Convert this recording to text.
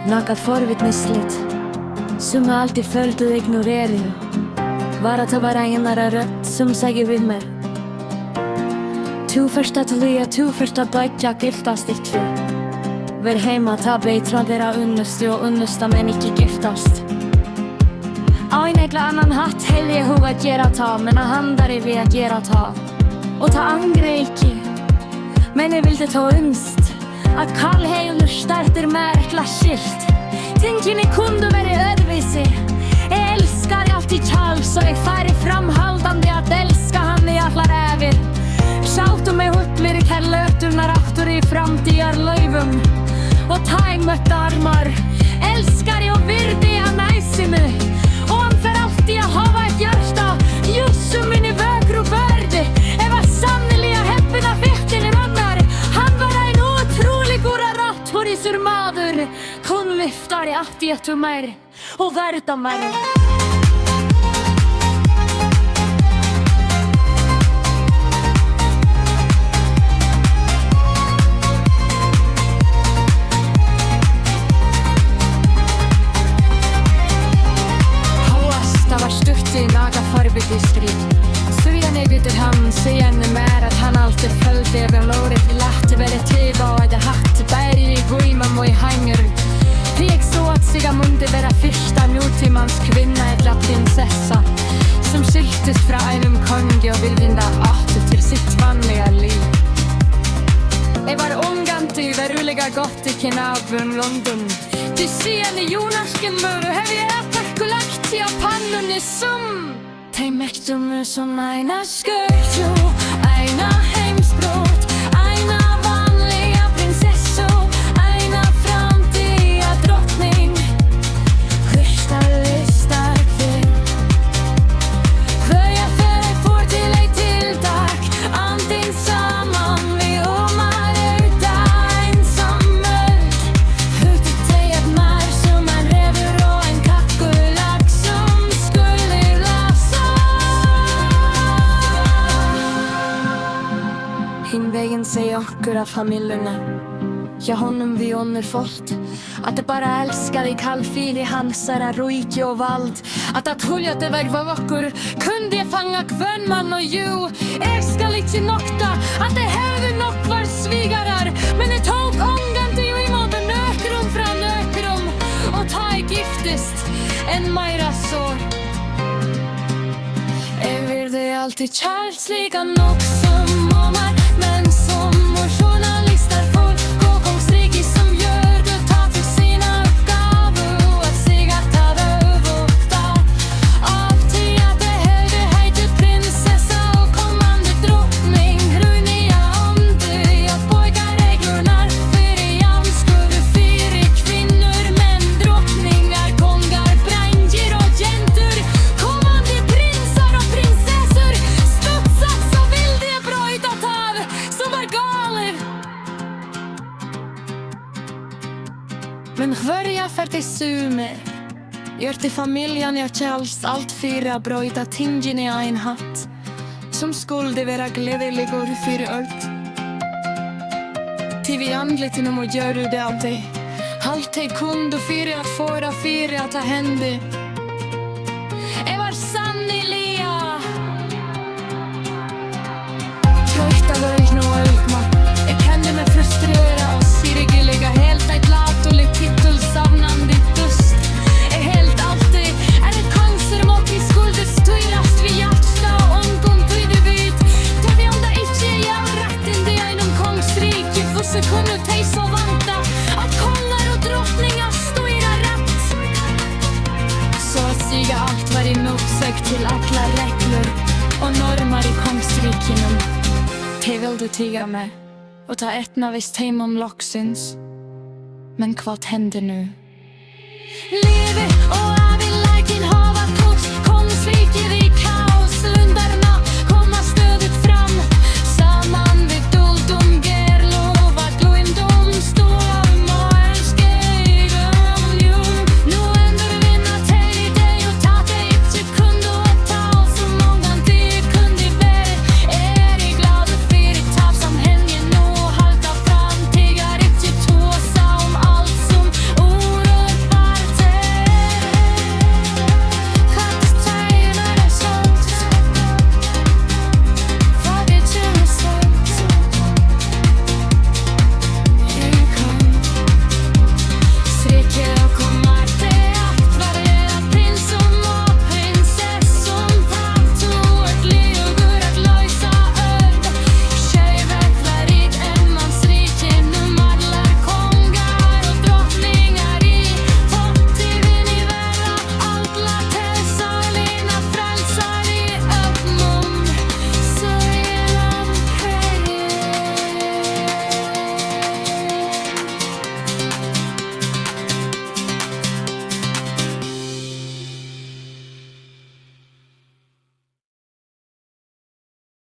Något forvitnisligt som jag alltid följt och ignorerat. Bara ta bara en rött som säger vid mig. Tu första tlia, tu första bajtja giftast ditt vi. Ver hemma ta beitra dera unnest och unnesta men inte giftast. Ain ekla annan hatt helge hu att gera ta, men a handar i vi att gera ta. Och ta angre ikke. Men jag vill det ta unst. Att kall heilur starter med ekla skilt. Tänker ni kunde vara ödvisi. Jag älskar alltid kall, så jag far i framhållande att älska han i alla räver. Sjalt mig huttlir i kärlötur när aktor i framtidar löjvum. Och ta en mött armar. Älskar jag virdi jag nice mig. Och han för alltid jag hava ett hjärta. Just som min i vägro börde. Jag var sannoliga häppena fäkten i mannar. Han var en otrolig gora rått. Hon i surmadur. Kun lyftar i att jag tog mer. Och värta mer. Naga förbygdistrid. Så jag nebyter han, säger mer att han alltid följde över låret. Vi lätte väldigt tiba och hade hatt berg i guimam och i hanger. Pek så att Sigamunde vara första nutidmans kvinna eller prinsessa som skiltes från en kung och vill vinna åter till sitt vanliga liv. Jag var ungantig och rulliga gott i Kinabun, London. Du ser i Jonasken bör och här vi äter kollekt i pannun i sum. Tänk mäktig med som ena skörtjo, ena hemsbrott, ena vanliga prinsessor, ena framtida drottning. Första listar kvill. För jag får till dig till tack, antingen samman vi omar utan ensam mörk. Hutet dig ett mar som en rever och en kackulack som skulle lasa. Hinvägen säger okkur av familjerna. Ja, honom vi underfått. Att det bara älskar i kallfil i hansara, rojke och vald. Att hulja det väg var okkur. Kunde jag fånga kvönman och ju. Älskar lite nokta. Att det hävde nok var svigarar. Men det tog ångan till i måten nökrum från nökrum. Och ta i giftest en majra sår. Jag vill det alltid kärlsliga nok som omar. Men som vår journalister folk gå kongstriki som gör du ta till sina uppgavor och att siga ta övervåkta av till att det helge hejt prinsessa och kommande drottning runiga om du att pojkar ägornar för i jam skulle fyra kvinnor men drottningar, kongar, branger och gentur kommande prinsar och prinsessor studsat så vill det bröjtat av som var galer. Men hörja för till sume gör till familjen jag källs allt fyra bröjta tingen i en hatt som skulle vara glädjeligor för allt. Till vi andligt inom och gör du det alltid alltid kunde fyra att fåra fyra att ta hände. Jag var sannoliga tröjta väg nå ölkma. Jag kände mig frustrera och sirgeliga helt ett lat och lekittel savnande dust. Jag helt alltid är det konser mot i skulder styrast vid hjärsta och omgång till det vid. Det vi om det inte är jag rätten det är inom kongsrike för så kunde dig så vanta att kongar och drottningar styra rätt. Så att siga allt var i uppsökt till alla räckler och normer i kongsriken. Det vill du tiga med och ta etna visst hem om locksins. Men kvart händer nu? Lever och